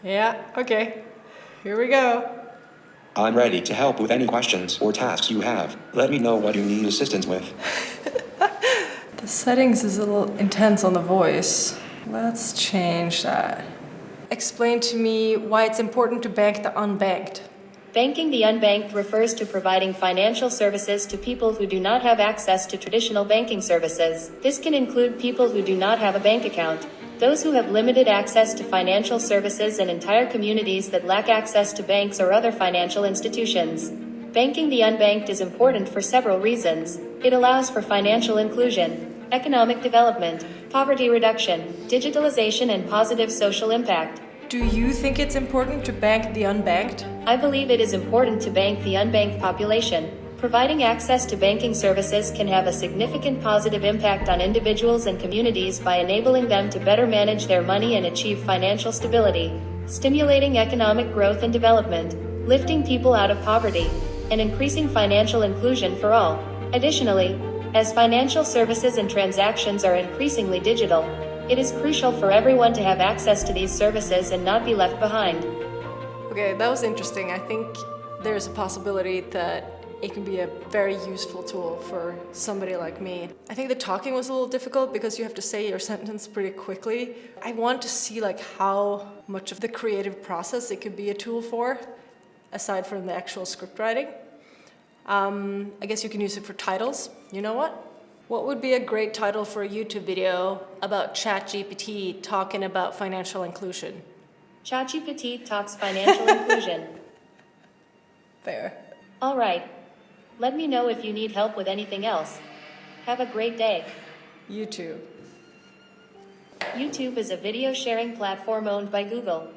Yeah, okay. Here we go. I'm ready to help with any questions or tasks you have. Let me know what you need assistance with. The settings is a little intense on the voice. Let's change that. Explain to me why it's important to bank the unbanked. Banking the unbanked refers to providing financial services to people who do not have access to traditional banking services. This can include people who do not have a bank account, those who have limited access to financial services, and entire communities that lack access to banks or other financial institutions. Banking the unbanked is important for several reasons. It allows for financial inclusion, economic development, poverty reduction, digitalization, and positive social impact. Do you think it's important to bank the unbanked? I believe it is important to bank the unbanked population. Providing access to banking services can have a significant positive impact on individuals and communities by enabling them to better manage their money and achieve financial stability, stimulating economic growth and development, lifting people out of poverty, and increasing financial inclusion for all. Additionally, as financial services and transactions are increasingly digital, it is crucial for everyone to have access to these services and not be left behind. Okay, that was interesting. I think there's a possibility that it can be a very useful tool for somebody like me. I think the talking was a little difficult because you have to say your sentence pretty quickly. I want to see how much of the creative process it could be a tool for, aside from the actual script writing. I guess you can use it for titles. You know what? What would be a great title for a YouTube video about ChatGPT talking about financial inclusion? ChatGPT talks financial inclusion. Fair. All right. Let me know if you need help with anything else. Have a great day. YouTube. YouTube is a video sharing platform owned by Google.